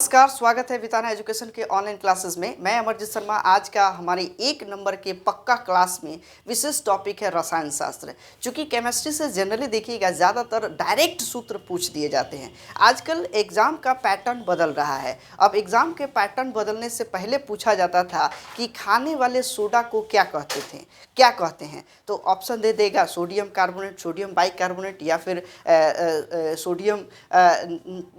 नमस्कार, स्वागत है विताना एजुकेशन के ऑनलाइन क्लासेस में। मैं अमरजीत शर्मा। आज का हमारे 1 नंबर के पक्का क्लास में विशेष टॉपिक है रसायन शास्त्र। चूँकि केमिस्ट्री से जनरली देखिएगा ज़्यादातर डायरेक्ट सूत्र पूछ दिए जाते हैं। आजकल एग्ज़ाम का पैटर्न बदल रहा है। अब एग्ज़ाम के पैटर्न बदलने से पहले पूछा जाता था कि खाने वाले सोडा को क्या कहते हैं। तो ऑप्शन दे देगा सोडियम कार्बोनेट, सोडियम बाइकार्बोनेट, या फिर सोडियम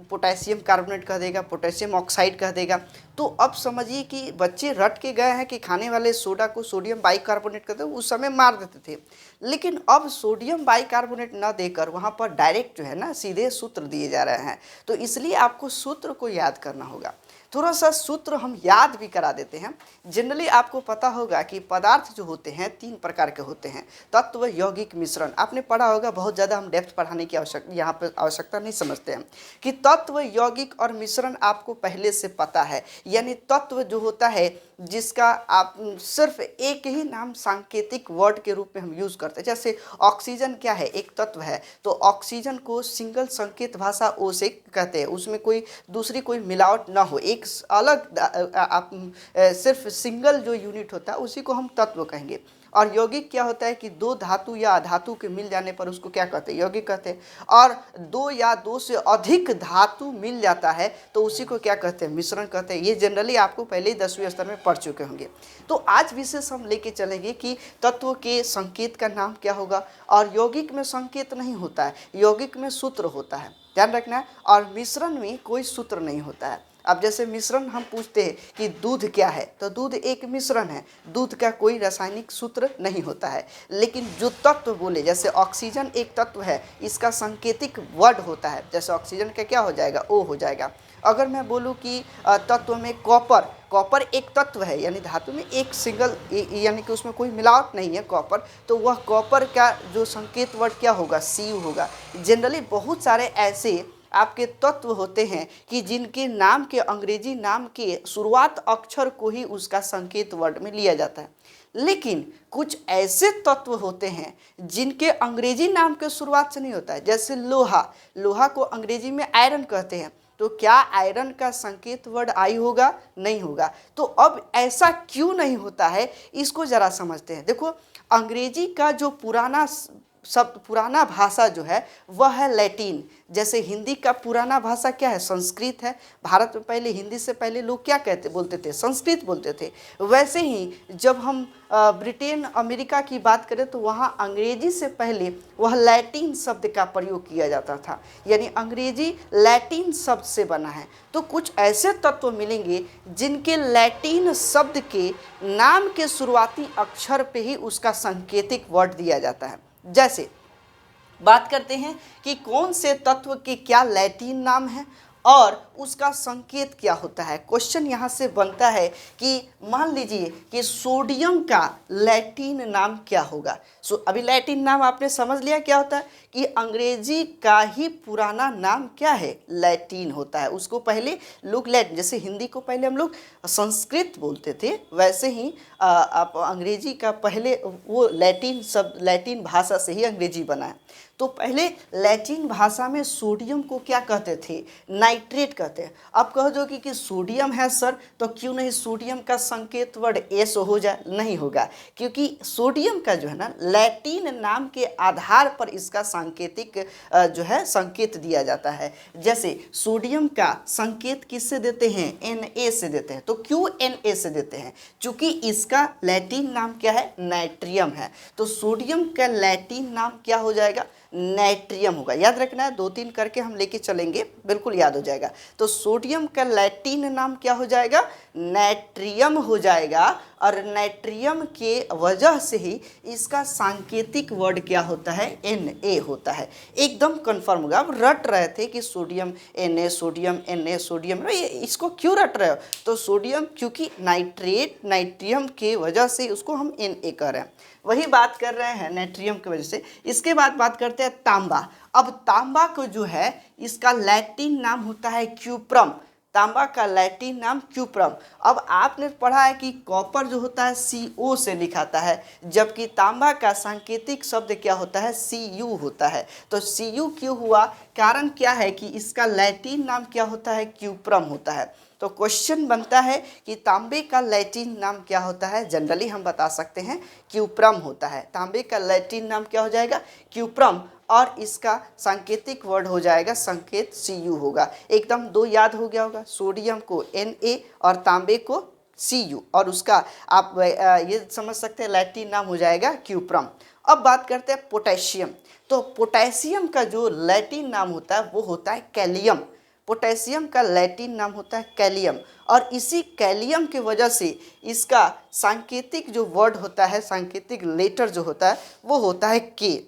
पोटेशियम कार्बोनेट कह देगा, पोटेशियम ऑक्साइड कह देगा। तो अब समझिए कि बच्चे रट के गए हैं कि खाने वाले सोडा को सोडियम बाइकार्बोनेट कहते हैं, उस समय मार देते थे। लेकिन अब सोडियम बाइकार्बोनेट ना देकर वहाँ पर डायरेक्ट जो है ना सीधे सूत्र दिए जा रहे हैं। तो इसलिए आपको सूत्र को याद करना होगा। थोड़ा सा सूत्र हम याद भी करा देते हैं। जनरली आपको पता होगा कि पदार्थ जो होते हैं 3 प्रकार के होते हैं: तत्व, यौगिक, मिश्रण। आपने पढ़ा होगा, बहुत ज़्यादा हम डेप्थ पढ़ाने की यहाँ पर आवश्यकता नहीं समझते हैं कि तत्व, यौगिक और मिश्रण आपको पहले से पता है। यानी तत्व जो होता है जिसका आप सिर्फ एक ही नाम सांकेतिक वर्ड के रूप में हम यूज़ करते हैं। जैसे ऑक्सीजन क्या है, एक तत्व है, तो ऑक्सीजन को सिंगल संकेत भाषा ओ से कहते हैं। उसमें कोई दूसरी कोई मिलावट ना हो, एक अलग आप सिर्फ सिंगल जो यूनिट होता है उसी को हम तत्व कहेंगे। और यौगिक क्या होता है कि 2 धातु या अधातु के मिल जाने पर उसको क्या कहते हैं, यौगिक कहते हैं। और 2 या 2 से अधिक धातु मिल जाता है तो उसी को क्या कहते हैं, मिश्रण कहते हैं। ये जनरली आपको पहले ही 10वीं स्तर में पढ़ चुके होंगे। तो आज विशेष हम लेके चलेंगे कि तत्व के संकेत का नाम क्या होगा। और यौगिक में संकेत नहीं होता है, यौगिक में सूत्र होता है, ध्यान रखना है। और मिश्रण में कोई सूत्र नहीं होता है। अब जैसे मिश्रण हम पूछते हैं कि दूध क्या है, तो दूध एक मिश्रण है, दूध का कोई रासायनिक सूत्र नहीं होता है। लेकिन जो तत्व बोले, जैसे ऑक्सीजन एक तत्व है, इसका सांकेतिक वर्ड होता है। जैसे ऑक्सीजन का क्या हो जाएगा, ओ हो जाएगा। अगर मैं बोलूँ कि तत्व में कॉपर एक तत्व है, यानी धातु में एक सिंगल, यानी कि उसमें कोई मिलावट नहीं है कॉपर, तो वह कॉपर का जो संकेत वर्ड क्या होगा, सी होगा। जनरली बहुत सारे ऐसे आपके तत्व होते हैं कि जिनके नाम के अंग्रेजी नाम के शुरुआत अक्षर को ही उसका संकेत वर्ड में लिया जाता है। लेकिन कुछ ऐसे तत्व होते हैं जिनके अंग्रेजी नाम के शुरुआत से नहीं होता है। जैसे लोहा को अंग्रेजी में आयरन कहते हैं, तो क्या आयरन का संकेत वर्ड आई होगा, नहीं होगा। तो अब ऐसा क्यों नहीं होता है, इसको जरा समझते हैं। देखो, अंग्रेजी का जो पुराना भाषा जो है वह है लैटिन। जैसे हिंदी का पुराना भाषा क्या है, संस्कृत है। भारत में पहले हिंदी से पहले लोग क्या बोलते थे, संस्कृत बोलते थे। वैसे ही जब हम ब्रिटेन, अमेरिका की बात करें तो वहाँ अंग्रेजी से पहले वह लैटिन शब्द का प्रयोग किया जाता था। यानी अंग्रेजी लैटिन शब्द से बना है। तो कुछ ऐसे तत्व मिलेंगे जिनके लैटिन शब्द के नाम के शुरुआती अक्षर पे ही उसका सांकेतिक वर्ड दिया जाता है। जैसे बात करते हैं कि कौन से तत्व के क्या लैटिन नाम है और उसका संकेत क्या होता है। क्वेश्चन यहाँ से बनता है कि मान लीजिए कि सोडियम का लैटिन नाम क्या होगा। अभी लैटिन नाम आपने समझ लिया क्या होता है कि अंग्रेजी का ही पुराना नाम क्या है, लैटिन होता है। उसको पहले लोग लैटिन, जैसे हिंदी को पहले हम लोग संस्कृत बोलते थे, वैसे ही आप अंग्रेजी का पहले वो लैटिन शब्द, लैटिन भाषा से ही अंग्रेजी बना है। तो पहले लैटिन भाषा में सोडियम को क्या कहते थे, नाइट्रेट कहते हैं। अब कह दो कि सोडियम है सर, तो क्यों नहीं सोडियम का संकेत वर्ड एस हो जाए, नहीं होगा, क्योंकि सोडियम का जो है ना लैटिन नाम के आधार पर इसका सांकेतिक जो है संकेत दिया जाता है। जैसे सोडियम का संकेत किससे देते हैं, Na से देते हैं। तो क्यों Na से देते हैं, चूंकि इसका लैटिन नाम क्या है, नाइट्रियम है। तो सोडियम का लैटिन नाम क्या हो जाएगा, नाइट्रियम होगा। याद रखना है, 2-3 करके हम लेके चलेंगे, बिल्कुल याद हो जाएगा। तो सोडियम का लैटिन नाम क्या हो जाएगा, नाइट्रियम हो जाएगा। और नाइट्रियम के वजह से ही इसका सांकेतिक वर्ड क्या होता है, Na होता है। एकदम कंफर्म होगा। आप रट रहे थे कि sodium Na, sodium Na, sodium, इसको क्यों रट रहे हो, तो सोडियम क्योंकि नाइट्रियम के वजह से उसको हम Na कह रहे हैं, वही बात कर रहे हैं नाइट्रियम की वजह से। इसके बाद बात करते हैं तांबा। अब तांबा को जो है इसका लैटिन नाम होता है क्यूप्रम। तांबा का लैटिन नाम क्यूप्रम। अब आपने पढ़ा है कि कॉपर जो होता है CO से लिखाता है, जबकि तांबा का सांकेतिक शब्द क्या होता है, Cu होता है। तो Cu क्यों हुआ, कारण क्या है कि इसका लैटिन नाम क्या होता है, क्यूप्रम होता है। तो क्वेश्चन बनता है कि तांबे का लैटिन नाम क्या होता है, जनरली हम बता सकते हैं क्यूप्रम होता है। तांबे का लैटिन नाम क्या हो जाएगा, क्यूप्रम, और इसका सांकेतिक वर्ड हो जाएगा, संकेत Cu होगा। एकदम दो याद हो गया होगा, सोडियम को Na और तांबे को Cu, और उसका आप ये समझ सकते हैं लैटिन नाम हो जाएगा क्यूप्रम। अब बात करते हैं पोटेशियम। तो पोटेशियम का जो लैटिन नाम होता है वो होता है कैलियम। पोटेशियम का लैटिन नाम होता है कैलियम, और इसी कैलियम की वजह से इसका सांकेतिक जो वर्ड होता है, सांकेतिक लेटर जो होता है वो होता है के।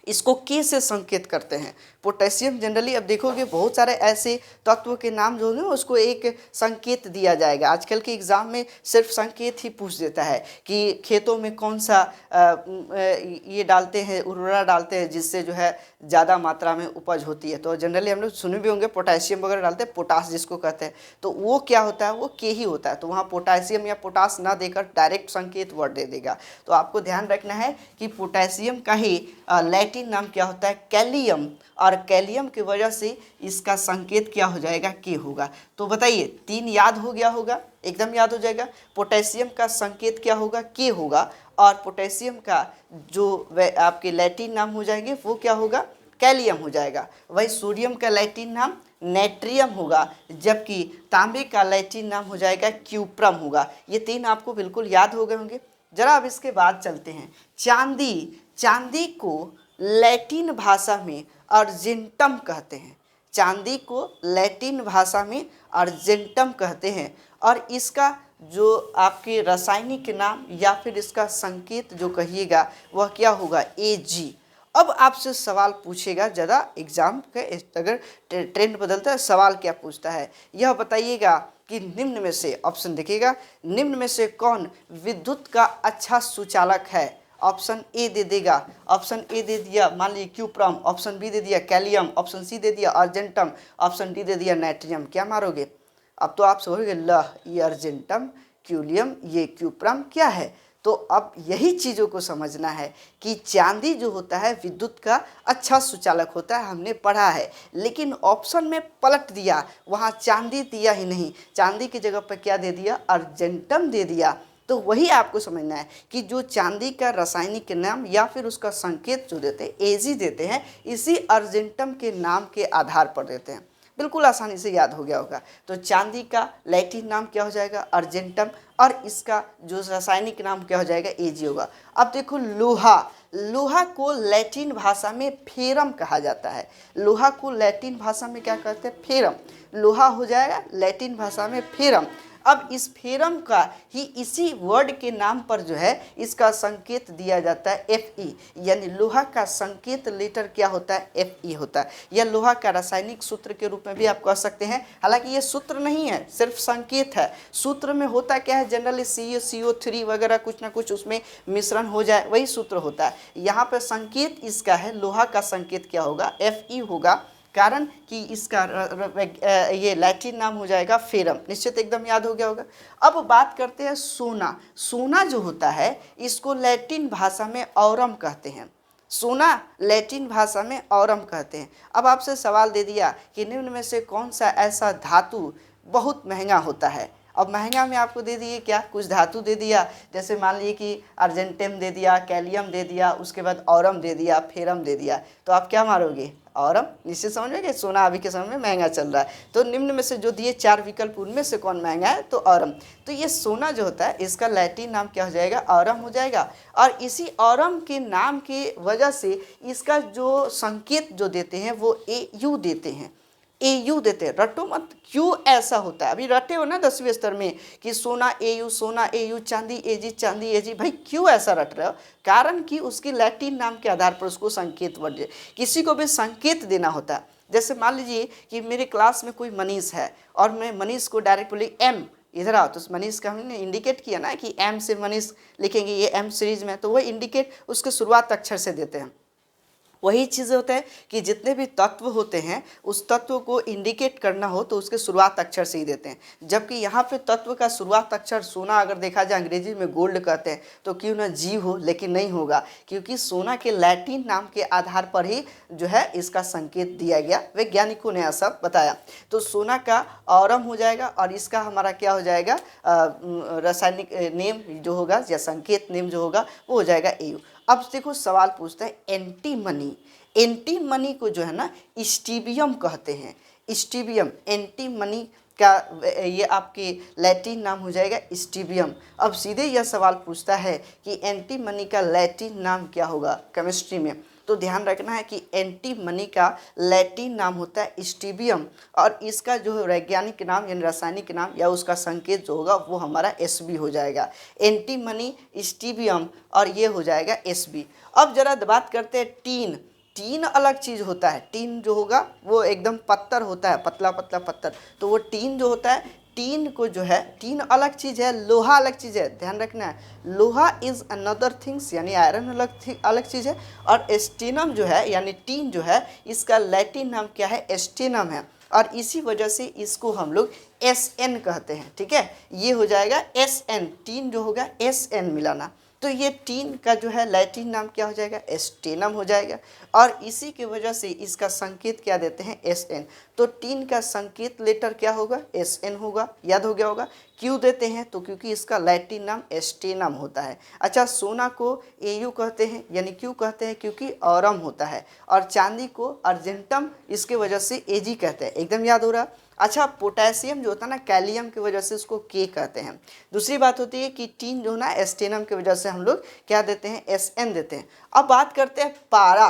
इसको के से संकेत करते हैं। पोटेशियम जनरली अब देखोगे बहुत सारे ऐसे तत्व के नाम जो है उसको एक संकेत दिया जाएगा। आजकल के एग्ज़ाम में सिर्फ संकेत ही पूछ देता है कि खेतों में कौन सा ये डालते हैं, उर्वरा डालते हैं जिससे जो है ज़्यादा मात्रा में उपज होती है। तो जनरली हम लोग सुने भी होंगे पोटेशियम वगैरह डालते हैं, पोटास जिसको कहते हैं, तो वो क्या होता है, वो के ही होता है। तो वहाँ पोटेशियम या पोटास ना देकर डायरेक्ट संकेत वर्ड दे देगा। तो आपको ध्यान रखना है कि पोटेशियम का ही लैटिन नाम क्या होता है, कैलियम, और कैलियम की वजह से इसका संकेत क्या हो जाएगा, के होगा। तो बताइए, तीन याद हो गया होगा, एकदम याद हो जाएगा। पोटेशियम का संकेत क्या होगा, के होगा, और पोटेशियम का जो आपके लैटिन नाम हो जाएंगे वो क्या होगा, कैलियम हो जाएगा। वही सोडियम का लैटिन नाम नेट्रियम होगा, जबकि तांबे का लैटिन नाम हो जाएगा क्यूप्रम होगा। ये तीन आपको बिल्कुल याद हो गए होंगे। जरा अब इसके बाद चलते हैं चांदी। चांदी को लैटिन भाषा में अर्जेंटम कहते हैं। चांदी को लैटिन भाषा में अर्जेंटम कहते हैं, और इसका जो आपके रासायनिक नाम या फिर इसका संकेत जो कहिएगा वह क्या होगा, Ag। अब आपसे सवाल पूछेगा, ज़्यादा एग्जाम के अगर ट्रेंड बदलता है, सवाल क्या पूछता है यह बताइएगा कि निम्न में से, ऑप्शन देखिएगा, निम्न में से कौन विद्युत का अच्छा सुचालक है। ऑप्शन ए दे देगा, ऑप्शन ए दे दिया मान लीजिए क्यूप्रम, ऑप्शन बी दे दिया कैलियम, ऑप्शन सी दे दिया अर्जेंटम, ऑप्शन डी दे दिया नाइट्रियम। क्या मारोगे, अब तो आप सोचोगे ल ये अर्जेंटम, क्यूलियम, ये क्यूप्रम क्या है। तो अब यही चीज़ों को समझना है कि चांदी जो होता है विद्युत का अच्छा सुचालक होता है, हमने पढ़ा है, लेकिन ऑप्शन में पलट दिया, वहाँ चांदी दिया ही नहीं, चांदी की जगह पर क्या दे दिया, अर्जेंटम दे दिया। तो वही आपको समझना है कि जो चांदी का रासायनिक नाम या फिर उसका संकेत जो देते हैं, Ag देते हैं, इसी अर्जेंटम के नाम के आधार पर देते हैं। बिल्कुल आसानी से याद हो गया होगा। तो चांदी का लैटिन नाम क्या हो जाएगा, अर्जेंटम, और इसका जो रासायनिक नाम क्या हो जाएगा, Ag होगा। अब देखो लोहा। लोहा को लैटिन भाषा में फेरम कहा जाता है। लोहा को लैटिन भाषा में क्या कहते हैं, फेरम। लोहा हो जाएगा लैटिन भाषा में फेरम। अब इस फेरम का ही इसी वर्ड के नाम पर जो है इसका संकेत दिया जाता है Fe, यानी लोहा का संकेत लेटर क्या होता है, Fe होता है। यह लोहा का रासायनिक सूत्र के रूप में भी आप कह सकते हैं। हालांकि ये सूत्र नहीं है, सिर्फ संकेत है। सूत्र में होता क्या है, जनरली CO3 वगैरह कुछ ना कुछ उसमें मिश्रण हो जाए, वही सूत्र होता है। यहाँ पर संकेत इसका है, लोहा का संकेत क्या होगा, Fe होगा, कारण कि इसका ये लैटिन नाम हो जाएगा फेरम। निश्चित एकदम याद हो गया होगा। अब बात करते हैं सोना। सोना जो होता है इसको लैटिन भाषा में औरम कहते हैं। सोना लैटिन भाषा में औरम कहते हैं। अब आपसे सवाल दे दिया कि निम्न में से कौन सा ऐसा धातु बहुत महंगा होता है। अब महंगा में आपको दे दिए क्या, कुछ धातु दे दिया, जैसे मान लीजिए कि अर्जेंटम दे दिया, कैलियम दे दिया, उसके बाद औरम दे दिया, फेरम दे दिया, तो आप क्या मारोगे, औरम। निश्चित समझ में कि सोना अभी के समय में महंगा चल रहा है। तो निम्न में से जो दिए चार विकल्प उनमें से कौन महंगा है, तो औरम। तो ये सोना जो होता है इसका लैटिन नाम क्या हो जाएगा, औरम हो जाएगा। और इसी औरम के नाम की वजह से इसका जो संकेत जो देते हैं वो Au देते हैं, Au देते हैं। रटो मत, क्यों ऐसा होता है, अभी रटे हो ना 10वीं स्तर में कि सोना Au, सोना Au, चांदी Ag, चांदी Ag। भाई क्यों ऐसा रट रहे हो, कारण कि उसकी लैटिन नाम के आधार पर उसको संकेत वर्ड दे। किसी को भी संकेत देना होता है। जैसे मान लीजिए कि मेरे क्लास में कोई मनीष है और मैं मनीष को डायरेक्ट बोली एम, इधर आओ, तो मनीष का हमने इंडिकेट किया ना कि एम से मनीष लिखेंगे, ये एम सीरीज में, तो वह इंडिकेट उसके शुरुआत अक्षर से देते हैं। वही चीज़ होता है कि जितने भी तत्व होते हैं उस तत्व को इंडिकेट करना हो तो उसके शुरुआत अक्षर से ही देते हैं। जबकि यहाँ पे तत्व का शुरुआत अक्षर सोना अगर देखा जाए अंग्रेजी में गोल्ड कहते हैं तो क्यों ना जी हो, लेकिन नहीं होगा क्योंकि सोना के लैटिन नाम के आधार पर ही जो है इसका संकेत दिया गया, वैज्ञानिकों ने ऐसा बताया। तो सोना का ऑरम हो जाएगा और इसका हमारा क्या हो जाएगा, रासायनिक नेम जो होगा या संकेत नेम जो होगा वो हो जाएगा एयू। अब देखो सवाल पूछता है एंटीमनी। एंटीमनी को जो है ना स्टीबियम कहते हैं। स्टीबियम, एंटीमनी का ये आपके लैटिन नाम हो जाएगा स्टीबियम। अब सीधे यह सवाल पूछता है कि एंटीमनी का लैटिन नाम क्या होगा केमिस्ट्री में, तो ध्यान रखना है कि एंटीमनी का लैटिन नाम होता है स्टीबियम और इसका जो वैज्ञानिक नाम यानी रासायनिक नाम या उसका संकेत जो होगा वो हमारा Sb हो जाएगा। एंटीमनी स्टीबियम और ये हो जाएगा Sb। अब जरा बात करते हैं टीन। टीन अलग चीज़ होता है। टीन जो होगा वो एकदम पत्थर होता है, पतला पतला पत्थर, तो वो टीन जो होता है, टीन को जो है, टीन अलग चीज़ है, लोहा अलग चीज़ है, ध्यान रखना है। लोहा इज़ अनदर थिंग्स यानी आयरन अलग चीज़ है और स्टेनम जो है यानी टीन जो है इसका लैटिन नाम क्या है, स्टेनम है और इसी वजह से इसको हम लोग Sn कहते हैं। ठीक है, ये हो जाएगा Sn, टीन जो होगा Sn मिलाना, तो ये टीन का जो है लैटिन नाम क्या हो जाएगा, स्टेनम हो जाएगा और इसी की वजह से इसका संकेत क्या देते हैं, Sn। तो टीन का संकेत लेटर क्या होगा, Sn होगा, याद हो गया होगा। क्यों देते हैं, तो क्योंकि इसका लैटिन नाम स्टेनम होता है। अच्छा, सोना को Au कहते हैं, यानी क्यों कहते हैं, क्योंकि ऑरम होता है और चांदी को अर्जेंटम इसके वजह से Ag कहते हैं, एकदम याद हो रहा। अच्छा, पोटेशियम जो होता है ना कैलियम की वजह से उसको के कहते हैं। दूसरी बात होती है कि टीन जो ना स्टेनम की वजह से हम लोग क्या देते हैं, Sn देते हैं। अब बात करते हैं पारा।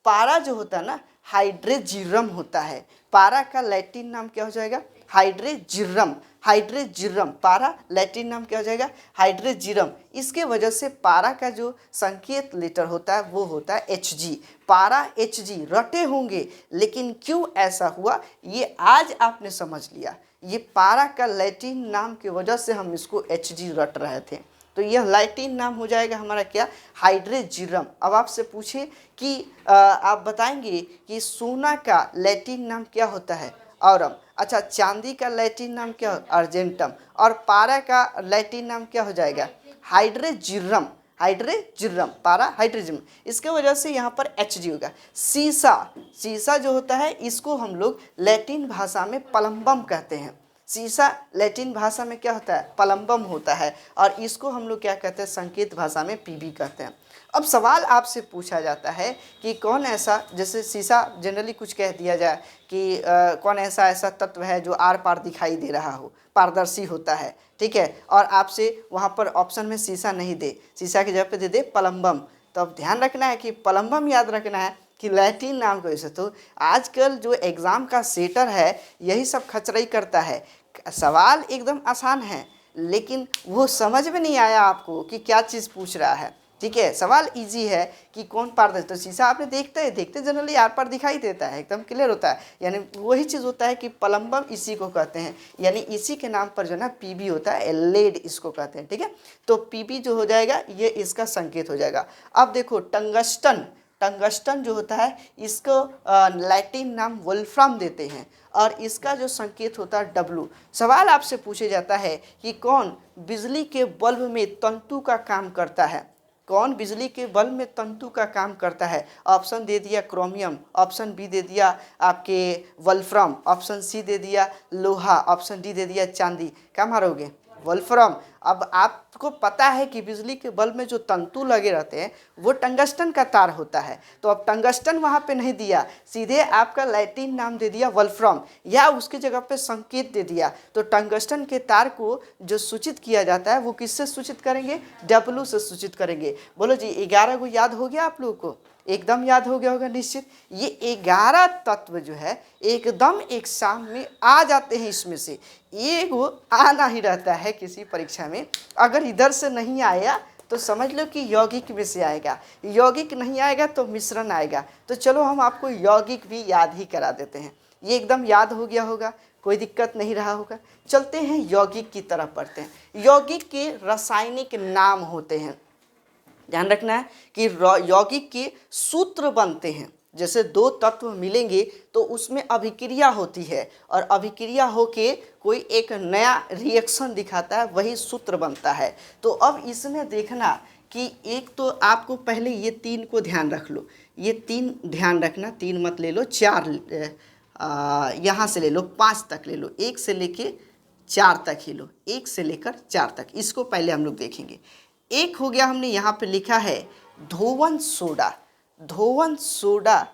पारा जो होता है ना हाइड्रेजिरम होता है। पारा का लैटिन नाम क्या हो जाएगा, हाइड्रेजिरम। हाइड्रेजिरम, पारा लैटिन नाम क्या हो जाएगा, हाइड्रेजिरम। इसके वजह से पारा का जो संकेत लेटर होता है वो होता है Hg। पारा Hg रटे होंगे, लेकिन क्यों ऐसा हुआ ये आज आपने समझ लिया। ये पारा का लैटिन नाम की वजह से हम इसको Hg रट रहे थे, तो यह लैटिन नाम हो जाएगा हमारा क्या, हाइड्रेजिरम। अब आपसे पूछे कि आप बताएंगे कि सोना का लैटिन नाम क्या होता है, ऑरम। अच्छा, चांदी का लैटिन नाम क्या हो, अर्जेंटम और पारा का लैटिन नाम क्या हो जाएगा, हाइड्रेजिरम। हाइड्रेजिरम, पारा हाइड्रेजिरम, इसके वजह से यहाँ पर Hg होगा। सीसा, सीसा जो होता है इसको हम लोग लैटिन भाषा में पलम्बम कहते हैं। सीसा लैटिन भाषा में क्या होता है, पलम्बम होता है और इसको हम लोग क्या कहते हैं, संकेत भाषा में Pb कहते हैं। अब सवाल आपसे पूछा जाता है कि कौन ऐसा, जैसे सीसा जनरली कुछ कह दिया जाए कि कौन ऐसा तत्व है जो आर पार दिखाई दे रहा हो, पारदर्शी होता है, ठीक है, और आपसे वहाँ पर ऑप्शन में सीसा नहीं दे, सीसा की जगह पे दे दे पलम्बम। तो अब ध्यान रखना है कि पलम्बम याद रखना है कि लैटिन नाम को ऐसे। तो आजकल जो एग्ज़ाम का सेटर है यही सब खचराई करता है। सवाल एकदम आसान है लेकिन वो समझ में नहीं आया आपको कि क्या चीज़ पूछ रहा है। ठीक है, सवाल इजी है कि कौन पारदर्शी, तो शीशा आपने देखते जनरली आर पार दिखाई देता है, एकदम क्लियर होता है, यानी वही चीज़ होता है कि पलम्बम इसी को कहते हैं, यानी इसी के नाम पर जो है ना पीबी होता है, लेड इसको कहते हैं। ठीक है, तो पीबी जो हो जाएगा ये इसका संकेत हो जाएगा। अब देखो टंगस्टन, टंगस्टन जो होता है इसको लैटिन नाम वोल्फ्राम देते हैं और इसका जो संकेत होता है W। सवाल आपसे पूछे जाता है कि कौन बिजली के बल्ब में तंतु का काम करता है, कौन बिजली के बल्ब में तंतु का काम करता है। ऑप्शन दे दिया क्रोमियम, ऑप्शन बी दे दिया आपके वोल्फ्राम, ऑप्शन सी दे दिया लोहा, ऑप्शन डी दे दिया चांदी। क्या मारोगे, वोल्फ्राम। अब आपको पता है कि बिजली के बल्ब में जो तंतु लगे रहते हैं वो टंगस्टन का तार होता है, तो अब टंगस्टन वहाँ पे नहीं दिया, सीधे आपका लैटिन नाम दे दिया वोल्फ्राम या उसकी जगह पे संकेत दे दिया। तो टंगस्टन के तार को जो सूचित किया जाता है वो किससे सूचित करेंगे, W से सूचित करेंगे। बोलो जी 11 को याद हो गया आप लोगों को, एकदम याद हो गया होगा निश्चित। ये 11 तत्व जो है एकदम एग्जाम में आ जाते हैं, इसमें से एक वो आना ही रहता है किसी परीक्षा में। अगर इधर से नहीं आया तो समझ लो कि यौगिक में से आएगा, यौगिक नहीं आएगा तो मिश्रण आएगा। तो चलो हम आपको यौगिक भी याद ही करा देते हैं, ये एकदम याद हो गया होगा, कोई दिक्कत नहीं रहा होगा। चलते हैं यौगिक की तरफ पढ़ते हैं। यौगिक के रासायनिक नाम होते हैं, ध्यान रखना है कि यौगिक के सूत्र बनते हैं, जैसे दो तत्व मिलेंगे तो उसमें अभिक्रिया होती है और अभिक्रिया होके कोई एक नया रिएक्शन दिखाता है, वही सूत्र बनता है। तो अब इसमें देखना कि एक तो आपको पहले ये 3 को ध्यान रख लो, ये 3 ध्यान रखना, 3 मत ले लो, 4 यहाँ से ले लो, 5 तक ले लो, 1 से लेके 4 तक ही लो, 1 से लेकर 4 तक। इसको पहले हम लोग देखेंगे। एक हो गया, हमने यहाँ पे लिखा है धोवन सोडा। धोवन सोडा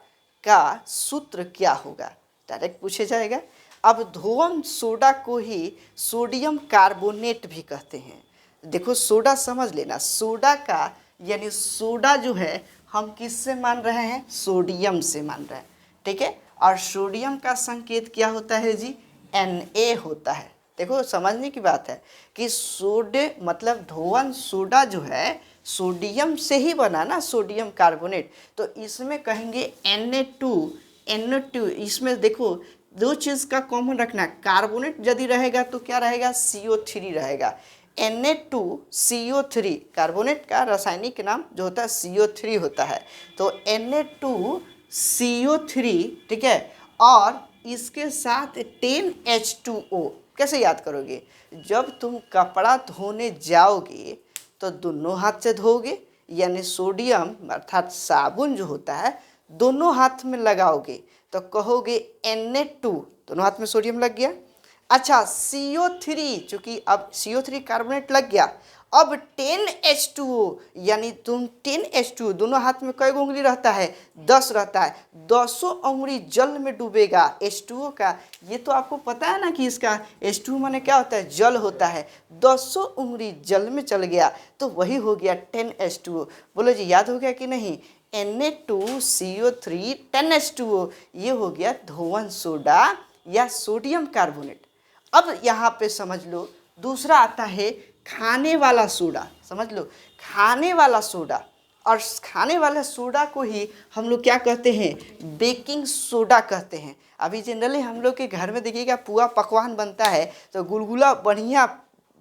का सूत्र क्या होगा, डायरेक्ट पूछे जाएगा। अब धोवन सोडा को ही सोडियम कार्बोनेट भी कहते हैं। देखो सोडा समझ लेना, सोडा का यानी सोडा जो है हम किससे मान रहे हैं, सोडियम से मान रहे हैं, ठीक है। और सोडियम का संकेत क्या होता है जी, Na होता है। देखो समझने की बात है कि सोडे मतलब धोवन सोडा जो है सोडियम से ही बना ना, सोडियम कार्बोनेट, तो इसमें कहेंगे Na2। इसमें देखो दो चीज़ का कॉमन रखना, कार्बोनेट यदि रहेगा तो क्या रहेगा, CO3 रहेगा। Na2CO3 कार्बोनेट का रासायनिक नाम जो होता है CO3 होता है। तो Na2CO3, ठीक है। और इसके साथ 10H2O कैसे याद करोगे, जब तुम कपड़ा धोने जाओगे तो दोनों हाथ से धोगे, यानी सोडियम अर्थात साबुन जो होता है दोनों हाथ में लगाओगे तो कहोगे Na2, दोनों हाथ में सोडियम लग गया। अच्छा CO3, चूंकि अब CO3 कार्बोनेट लग गया, अब 10H2O, यानी तुम 10H2O दोनों हाथ में कई उंगली रहता है, 10 रहता है, 10 उंगली जल में डूबेगा H2O का। ये तो आपको पता है ना कि इसका H2O माने क्या होता है, जल होता है। 10 उंगली जल में चल गया तो वही हो गया 10H2O। बोलो जी याद हो गया कि नहीं, Na2CO3 10H2O, ये हो गया धोवन सोडा या सोडियम कार्बोनेट। अब यहाँ पे समझ लो दूसरा आता है खाने वाला सोडा। समझ लो खाने वाला सोडा, और खाने वाला सोडा को ही हम लोग क्या कहते हैं, बेकिंग सोडा कहते हैं। अभी जनरली हम लोग के घर में देखिएगा पुआ पकवान बनता है तो गुलगुला बढ़िया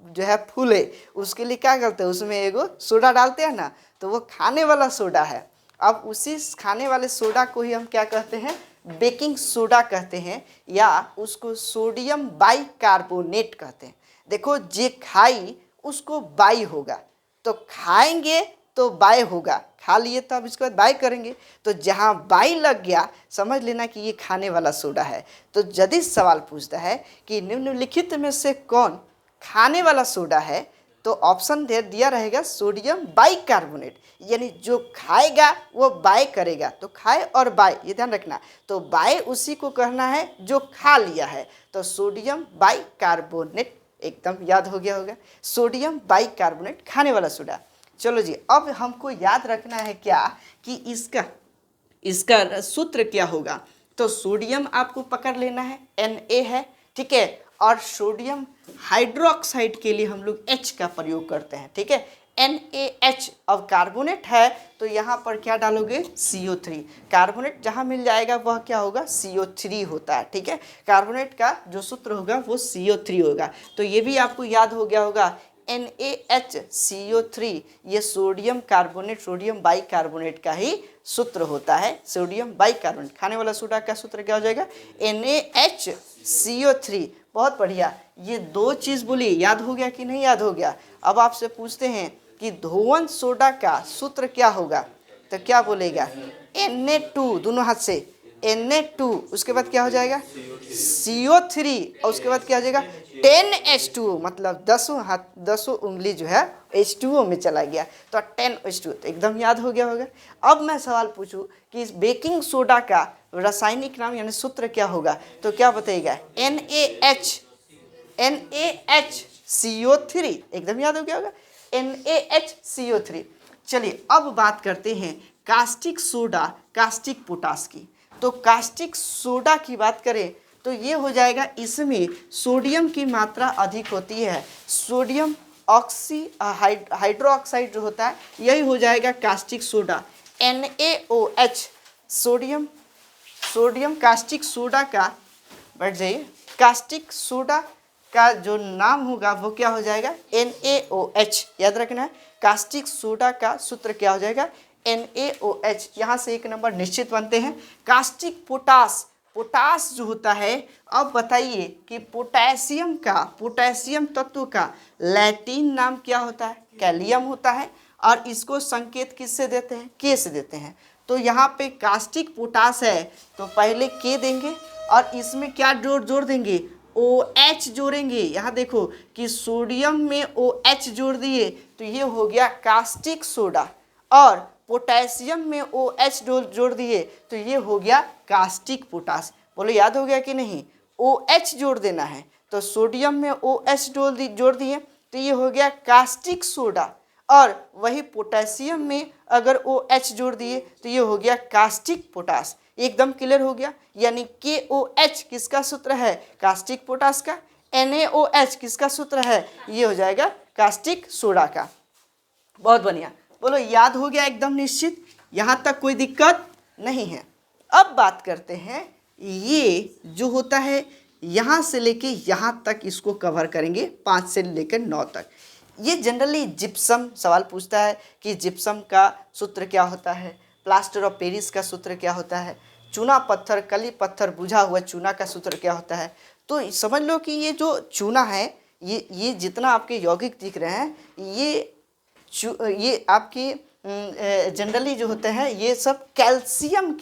जो है फूले, उसके लिए क्या करते हैं, उसमें एगो सोडा डालते हैं ना, तो वो खाने वाला सोडा है। अब उसी खाने वाले सोडा को ही हम क्या कहते हैं, बेकिंग सोडा कहते हैं, या उसको सोडियम बाइकार्बोनेट कहते हैं। देखो जे खाई उसको बाई होगा, तो खाएंगे तो बाय होगा, खा लिए तो अब इसके बाद बाय करेंगे, तो जहाँ बाई लग गया समझ लेना कि ये खाने वाला सोडा है। तो यदि सवाल पूछता है कि निम्नलिखित में से कौन खाने वाला सोडा है, तो ऑप्शन दे दिया रहेगा सोडियम बाइकार्बोनेट, यानी जो खाएगा वो बाय करेगा, तो खाए और बाय ये ध्यान रखना। तो बाय उसी को कहना है जो खा लिया है, तो सोडियम बाइकार्बोनेट एकदम याद हो गया होगा, सोडियम बाइकार्बोनेट खाने वाला सोडा। चलो जी अब हमको याद रखना है क्या कि इसका सूत्र क्या होगा। तो सोडियम आपको पकड़ लेना है, Na है, ठीक है। और सोडियम हाइड्रोक्साइड के लिए हम लोग H का प्रयोग करते हैं, ठीक है, NaH। अब कार्बोनेट है तो यहाँ पर क्या डालोगे, CO3। कार्बोनेट जहाँ मिल जाएगा वह क्या होगा, CO3 होता है, ठीक है। कार्बोनेट का जो सूत्र होगा वो CO3 होगा। तो ये भी आपको याद हो गया होगा, NaHCO3 ये सोडियम कार्बोनेट, सोडियम बाइकार्बोनेट का ही सूत्र होता है, सोडियम बाइकार्बोनेट। खाने वाला सोडा का सूत्र क्या हो जाएगा, NaHCO3। बहुत बढ़िया, ये दो चीज़ बोली, याद हो गया कि नहीं याद हो गया। अब आपसे पूछते हैं कि धोवन सोडा का सूत्र क्या होगा, तो क्या बोलेगा, Na2, दोनों हाथ से Na2, उसके बाद क्या हो जाएगा CO3, और उसके बाद क्या हो जाएगा 10H2O, मतलब 10 उंगली जो है H2O में चला गया, तो 10H2O, तो एकदम याद हो गया होगा। अब मैं सवाल पूछूं कि इस बेकिंग सोडा का रासायनिक नाम यानी सूत्र क्या होगा, तो क्या बताइएगा, NaHCO3, एकदम याद हो गया होगा, NaHCO3। चलिए अब बात करते हैं कास्टिक सोडा, कास्टिक पोटास की। तो कास्टिक सोडा की बात करें तो ये हो जाएगा, इसमें सोडियम की मात्रा अधिक होती है, सोडियम हाइड्रोक्साइड जो होता है यही हो जाएगा caustic soda, NaOH। Sodium caustic soda का, बैठ जाइए, कास्टिक सोडा का जो नाम होगा वो क्या हो जाएगा, NaOH। याद रखना है कास्टिक सोडा का सूत्र क्या हो जाएगा, NaOH, यहाँ से एक नंबर निश्चित बनते हैं। कास्टिक पोटास, पोटास जो होता है, अब बताइए कि पोटेशियम तत्व का लैटिन नाम क्या होता है? कैलियम होता है। और इसको संकेत किससे देते हैं? के से देते हैं। तो यहाँ पे कास्टिक पोटास है तो पहले के देंगे और इसमें क्या जोड़ देंगे? OH जोड़ेंगे। यहाँ देखो कि सोडियम में OH जोड़ दिए तो ये हो गया कास्टिक सोडा, और पोटेशियम में OH जोड़ दिए तो ये हो गया कास्टिक पोटास। बोलो याद हो गया कि नहीं? OH जोड़ देना है तो सोडियम में OH जोड़ दिए तो ये हो गया कास्टिक सोडा, और वही पोटेशियम में अगर OH जोड़ दिए तो ये हो गया कास्टिक पोटास। एकदम क्लियर हो गया। यानी KOH किसका सूत्र है? कास्टिक पोटास का। NaOH किसका सूत्र है? ये हो जाएगा कास्टिक सोडा का। बहुत बढ़िया, बोलो याद हो गया एकदम निश्चित, यहाँ तक कोई दिक्कत नहीं है। अब बात करते हैं, ये जो होता है यहाँ से लेके यहाँ तक इसको कवर करेंगे, 5 से लेकर 9 तक। ये जनरली जिप्सम सवाल पूछता है कि जिप्सम का सूत्र क्या होता है, प्लास्टर ऑफ पेरिस का सूत्र क्या होता है, चूना पत्थर, कली पत्थर, बुझा हुआ चूना का सूत्र क्या होता है। तो समझ लो कि ये जो चूना है, ये जितना आपके यौगिक दिख रहे हैं, ये आपके जनरली जो होते हैं ये सब कैल्शियम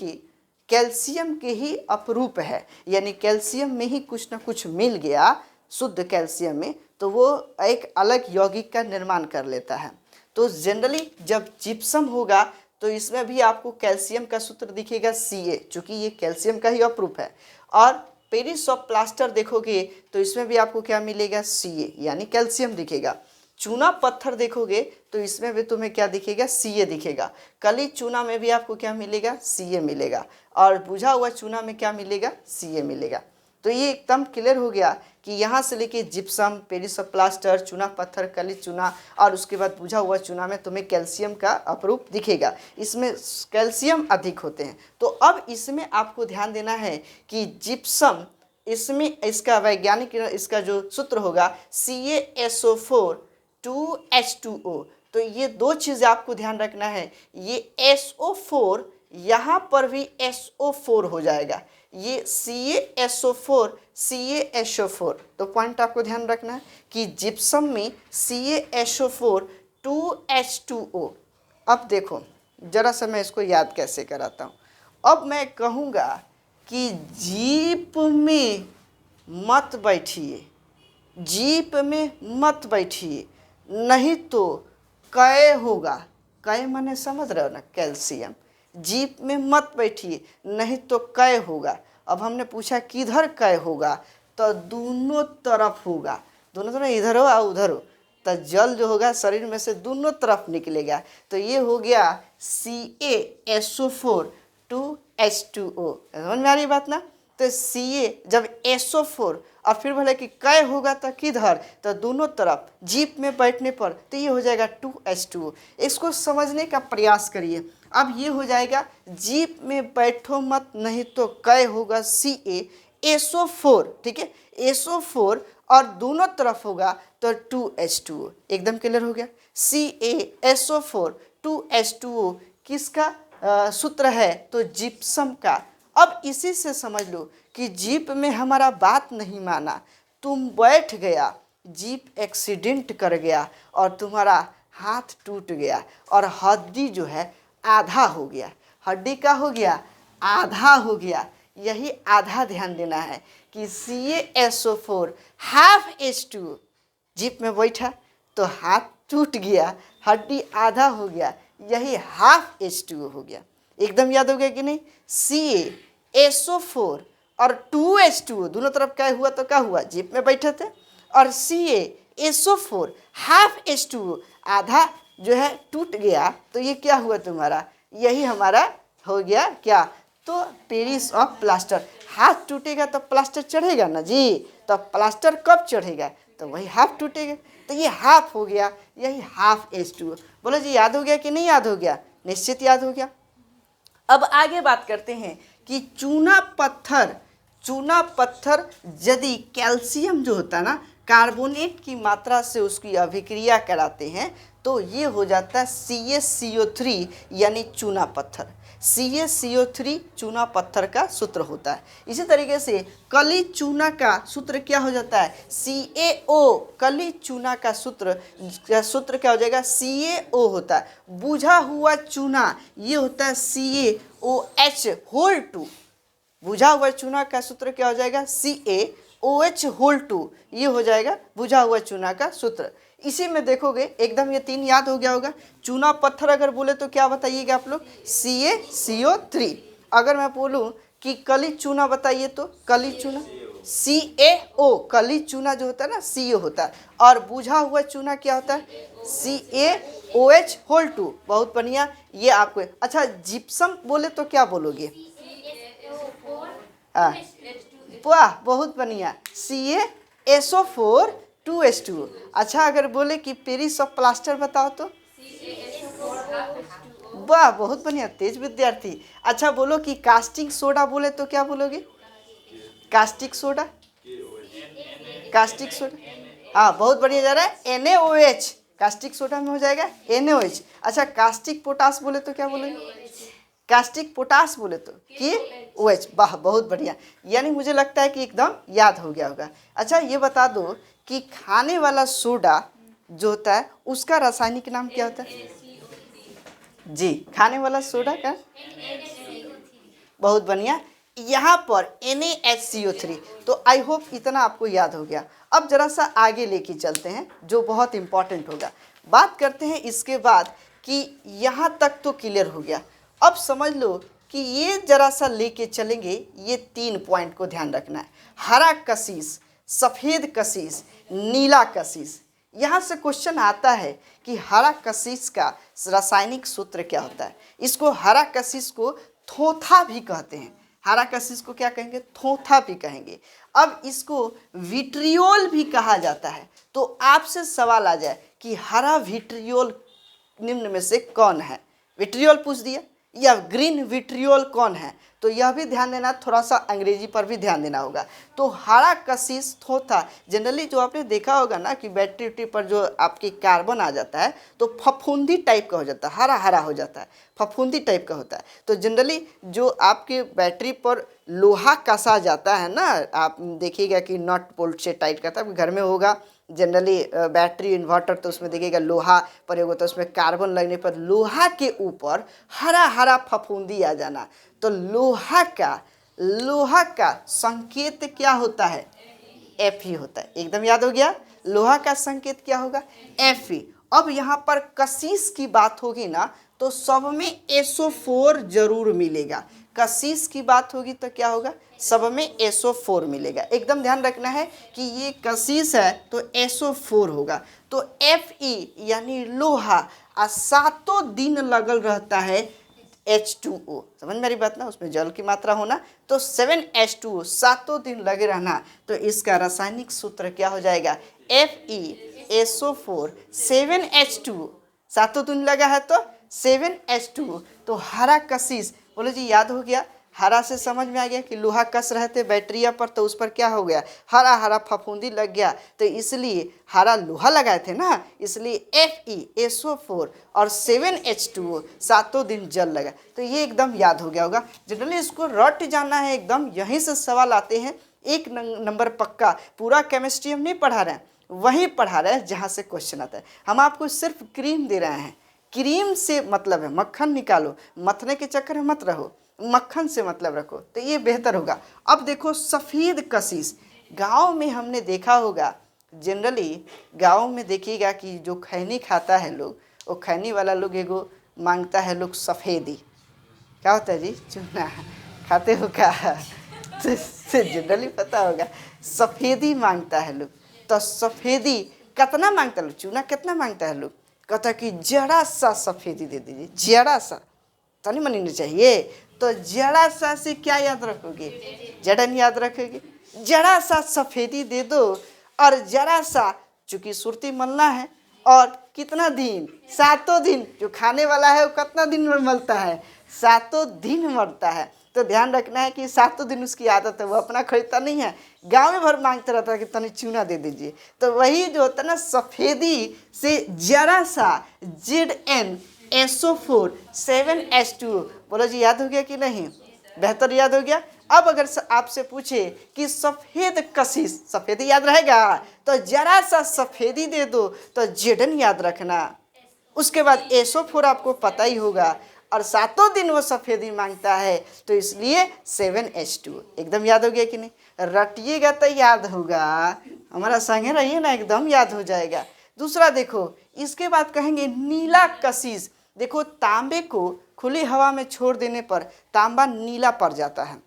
के ही अपरूप है। यानी कैल्शियम में ही कुछ ना कुछ मिल गया, शुद्ध कैल्शियम में, तो वो एक अलग यौगिक का निर्माण कर लेता है। तो जनरली जब जिप्सम होगा तो इसमें भी आपको कैल्शियम का सूत्र दिखेगा Ca, चूँकि ये कैल्शियम का ही अपरूप है। और पेरिस ऑफ प्लास्टर देखोगे तो इसमें भी आपको क्या मिलेगा? Ca, यानी कैल्शियम दिखेगा। चूना पत्थर देखोगे तो इसमें भी तुम्हें क्या दिखेगा? Ca दिखेगा। कली चूना में भी आपको क्या मिलेगा? Ca मिलेगा। और बुझा हुआ चूना में क्या मिलेगा? Ca मिलेगा। तो ये एकदम क्लियर हो गया कि यहाँ से लेके जिप्सम, पेरिस ऑफ प्लास्टर, चूना पत्थर, कली चूना और उसके बाद बुझा हुआ चूना में तुम्हें कैल्शियम का अपरूप दिखेगा। इसमें कैल्शियम अधिक होते हैं। तो अब इसमें आपको ध्यान देना है कि जिप्सम, इसमें इसका वैज्ञानिक इसका जो सूत्र होगा CaSO4 2H2O। तो ये दो चीज़ें आपको ध्यान रखना है। ये SO4 यहाँ पर भी SO4 हो जाएगा, ये CaSO4 तो पॉइंट आपको ध्यान रखना है कि जिप्सम में CaSO4 2H2O। अब देखो जरा सा मैं इसको याद कैसे कराता हूँ। अब मैं कहूँगा कि जीप में मत बैठिए, जीप में मत बैठिए, नहीं तो कै होगा। कै माने समझ रहे हो ना? कैल्शियम। जीप में मत बैठिए नहीं तो कै होगा। अब हमने पूछा किधर कै होगा, तो दोनों तरफ होगा। दोनों तरफ, इधर हो और उधर हो, तो जल जो होगा शरीर में से दोनों तरफ निकलेगा। तो ये हो गया CaSO4 2H2O। समझ में आ रही बात ना? तो Ca जब SO4 और फिर बोले कि कै होगा तो किधर, तो दोनों तरफ जीप में बैठने पर, तो ये हो जाएगा 2H2O। इसको समझने का प्रयास करिए। अब ये हो जाएगा जीप में बैठो मत नहीं तो कै होगा CaSO4, ठीक है, SO4 और दोनों तरफ होगा तो 2H2O। एकदम क्लियर हो गया। CaSO4 2H2O किसका सूत्र है? तो जिप्सम का। अब इसी से समझ लो कि जीप में हमारा बात नहीं माना, तुम बैठ गया, जीप एक्सीडेंट कर गया और तुम्हारा हाथ टूट गया और हड्डी जो है आधा हो गया। हड्डी का हो गया? आधा हो गया। यही आधा ध्यान देना है कि CaSO4 हाफ H2O। जीप में बैठा तो हाथ टूट गया, हड्डी आधा हो गया, यही हाफ H2O हो गया। एकदम याद हो गया कि नहीं? CaSO4 और 2H2O दोनों तरफ क्या हुआ तो क्या हुआ? जीप में बैठे थे। और CaSO4 हाफ H2O, आधा जो है टूट गया, तो ये क्या हुआ तुम्हारा? यही हमारा हो गया क्या? तो पेरिस ऑफ प्लास्टर। हाथ टूटेगा तो प्लास्टर चढ़ेगा ना जी, तो प्लास्टर कब चढ़ेगा? तो वही हाफ टूटेगा, तो ये हाफ हो गया, यही हाफ H2O। बोलो जी याद हो गया कि नहीं याद हो गया? निश्चित याद हो गया। अब आगे बात करते हैं कि चूना पत्थर यदि कैल्शियम जो होता है ना, कार्बोनेट की मात्रा से उसकी अभिक्रिया कराते हैं तो ये हो जाता है CaCO3 यानी चूना पत्थर। CaCO3 चूना पत्थर का सूत्र होता है। इसी तरीके से कली चूना का सूत्र क्या हो जाता है CaO। कली चूना का सूत्र क्या हो जाएगा CaO होता है। बुझा हुआ चूना ये होता है CaOH2। बुझा हुआ चूना का सूत्र क्या हो जाएगा CaOH2। ये हो जाएगा बुझा हुआ चूना का सूत्र। इसी में देखोगे एकदम ये तीन याद हो गया होगा। चूना पत्थर अगर बोले तो क्या बताइएगा आप लोग CaCO3। अगर मैं बोलूँ कि कली चूना बताइए तो कली चूना CaO। कली चूना जो होता है ना CO होता है। और बुझा हुआ चूना क्या होता है CaOH2। बहुत बढ़िया, ये आपको। अच्छा जिप्सम बोले तो क्या बोलोगे? वाह बहुत बढ़िया, CaSO4 2H2। अच्छा अगर बोले कि पेरिस ऑफ प्लास्टर बताओ तो? वाह बहुत बढ़िया, तेज विद्यार्थी। अच्छा बोलो कि कास्टिंग सोडा बोले तो क्या बोलोगे? कास्टिक सोडा, कास्टिक सोडा, हाँ बहुत बढ़िया जा रहा है NaOH। कास्टिक सोडा में हो जाएगा NaOH। अच्छा कास्टिक पोटास बोले तो क्या बोलोगे? कास्टिक पोटास बोले तो KOH। वाह बहुत बढ़िया, यानी मुझे लगता है कि एकदम याद हो गया होगा। अच्छा ये बता दो कि खाने वाला सोडा जो होता है उसका रासायनिक नाम क्या होता है? जी खाने वाला सोडा का बहुत बढ़िया, यहाँ पर NaHCO3। तो आई होप इतना आपको याद हो गया। अब जरा सा आगे लेके चलते हैं जो बहुत इंपॉर्टेंट होगा। बात करते हैं इसके बाद कि यहाँ तक तो क्लियर हो गया। अब समझ लो कि ये जरा सा लेके चलेंगे, ये 3 पॉइंट को ध्यान रखना है। हरा कशिश, सफ़ेद कशिश, नीला कशिश। यहाँ से क्वेश्चन आता है कि हरा कशिश का रासायनिक सूत्र क्या होता है। इसको हरा कशिश को थोथा भी कहते हैं। हरा कशिश को क्या कहेंगे? थोथा भी कहेंगे। अब इसको विट्रियोल भी कहा जाता है। तो आपसे सवाल आ जाए कि हरा विट्रियोल निम्न में से कौन है? विट्रियोल पूछ दिया, या ग्रीन विट्रियोल कौन है? तो यह भी ध्यान देना, थोड़ा सा अंग्रेजी पर भी ध्यान देना होगा। तो हरा कशिश थोथा, जनरली जो आपने देखा होगा ना कि बैटरी उटरी पर जो आपकी कार्बन आ जाता है तो फफूंदी टाइप का हो जाता है, हरा हरा हो जाता है, फफूंदी टाइप का होता है। तो जनरली जो आपके बैटरी पर लोहा कसा जाता है ना, आप देखिएगा कि नट बोल्ट से टाइट करता है, घर में होगा जनरली बैटरी इन्वर्टर, तो उसमें देखिएगा लोहा प्रयोग होता है। उसमें कार्बन लगने पर लोहा के ऊपर हरा हरा फफूंदी आ जाना। तो लोहा का संकेत क्या होता है? Fe होता है। एकदम याद हो गया, लोहा का संकेत क्या होगा? Fe। अब यहाँ पर कशिश की बात होगी ना तो सब में SO4 जरूर मिलेगा। कशिश की बात होगी तो क्या होगा? सब में SO4 मिलेगा। एकदम ध्यान रखना है कि ये कशिश है तो SO4 होगा। तो Fe यानी लोहा 7 दिन लगल रहता है H2O। समझ मेरी बात ना, उसमें जल की मात्रा होना, तो 7H2O 7 दिन लगे रहना। तो इसका रासायनिक सूत्र क्या हो जाएगा? FeSO4 7H2O। 7 दिन लगा है तो 7H2O। तो हरा कशिश बोलो जी, याद हो गया? हरा से समझ में आ गया कि लोहा कस रहते बैटरिया पर, तो उस पर क्या हो गया? हरा हरा फफूंदी लग गया। तो इसलिए हरा लोहा लगाए थे ना, इसलिए FeSO4 और 7H2O 7 दिन जल लगा। तो ये एकदम याद हो गया होगा। जनरली इसको रट जाना है एकदम, यहीं से सवाल आते हैं। 1 नंबर पक्का। पूरा केमिस्ट्री हम नहीं पढ़ा रहे हैं, वहीं पढ़ा रहे हैं जहाँ से क्वेश्चन आता है। हम आपको सिर्फ क्रीम दे रहे हैं। क्रीम से मतलब है मक्खन निकालो, मथने के चक्कर में मत रहो, मक्खन से मतलब रखो, तो ये बेहतर होगा। अब देखो सफ़ेद कशिश, गांव में हमने देखा होगा, जनरली गांव में देखिएगा कि जो खैनी खाता है लोग, वो खैनी वाला लोग एगो मांगता है लोग सफ़ेदी। क्या होता है जी? चूना खाते हो क्या? तो जनरली पता होगा सफ़ेदी मांगता है लोग। तो सफ़ेदी कितना मांगता है लोग? चूना कितना मांगता है लोग? कहता है कि जरा सा सफ़ेदी दे दीजिए, जरा सा, तनी मनी नहीं चाहिए। तो जरा सा से क्या याद रखोगे? जड़न याद रखोगे। जरा सा सफ़ेदी दे दो, और जरा सा चूँकि सुरती मलना है, और कितना दिन? 7 दिन। जो खाने वाला है वो कितना दिन में मलता है? सातों दिन मरता है। तो ध्यान रखना है कि सातों दिन उसकी आदत है, वो अपना खरीदता नहीं है, गाँव में भर मांगता रहता है कि तनी चूना दे दीजिए। तो वही जो होता है ना, सफ़ेदी से जरा सा ZnSO4 7H2O, बोलो जी याद हो गया कि नहीं? बेहतर याद हो गया। अब अगर आपसे पूछे कि सफ़ेद कशिश, सफ़ेदी याद रहेगा, तो जरा सा सफ़ेदी दे दो तो जेडन याद रखना। उसके बाद SO4 आपको पता ही होगा, और सातों दिन वो सफ़ेदी मांगता है, तो इसलिए 7H2O। एकदम याद हो गया कि नहीं? रटिएगा तो याद होगा, हमारा संगे रहिए ना, एकदम याद हो जाएगा। दूसरा देखो, इसके बाद कहेंगे नीला कशिश। देखो, तांबे को खुली हवा में छोड़ देने पर तांबा नीला पड़ जाता है।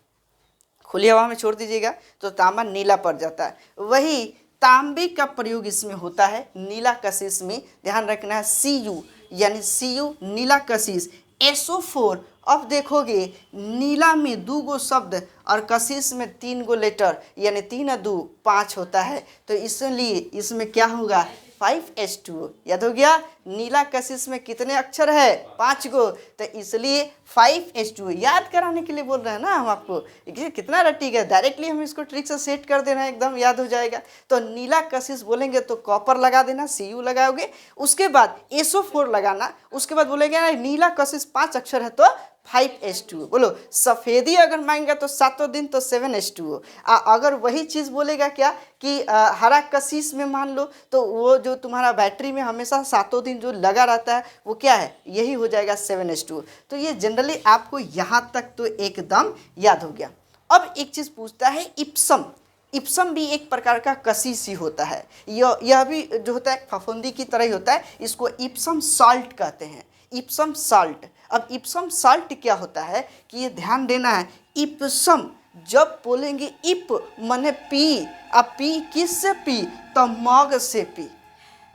खुली हवा में छोड़ दीजिएगा तो तांबा नीला पड़ जाता है। वही तांबे का प्रयोग इसमें होता है नीला कशिश में। ध्यान रखना है, Cu यानी Cu नीला कशिश। SO4, अब देखोगे नीला में 2 गो शब्द और कशिश में 3 गो लेटर, यानी 3 और 2 5 होता है, तो इसलिए इसमें क्या होगा? 5H2O। याद हो गया? नीला कशिश में कितने अक्षर है? 5 गो, तो इसलिए 5H2O। याद कराने के लिए बोल रहे हैं ना हम आपको, कितना रटिएगा, डायरेक्टली हम इसको ट्रिक से सेट कर देना, एकदम याद हो जाएगा। तो नीला कशिश बोलेंगे तो कॉपर लगा देना, Cu लगाओगे, उसके बाद SO4 लगाना, उसके बाद बोलेंगे ना नीला कशिश 5 अक्षर है तो 5H2O। बोलो, सफ़ेदी अगर मांगेगा तो सातों दिन तो 7H2O। अगर वही चीज़ बोलेगा क्या कि हरा कशिश में मान लो, तो वो जो तुम्हारा बैटरी में हमेशा सातों दिन जो लगा रहता है वो क्या है? यही हो जाएगा 7H2O। तो ये जनरली आपको यहाँ तक तो एकदम याद हो गया। अब एक चीज़ पूछता है, इप्सम। इप्सम भी एक प्रकार का कशिश ही होता है। यह भी जो होता है फफूंदी की तरह ही होता है। इसको इप्सम साल्ट कहते हैं, इप्सम साल्ट। अब इप्सम साल्ट क्या होता है कि ये ध्यान देना है, इप्सम जब बोलेंगे इप माने पी, अब पी किससे पी? तो मग से पी,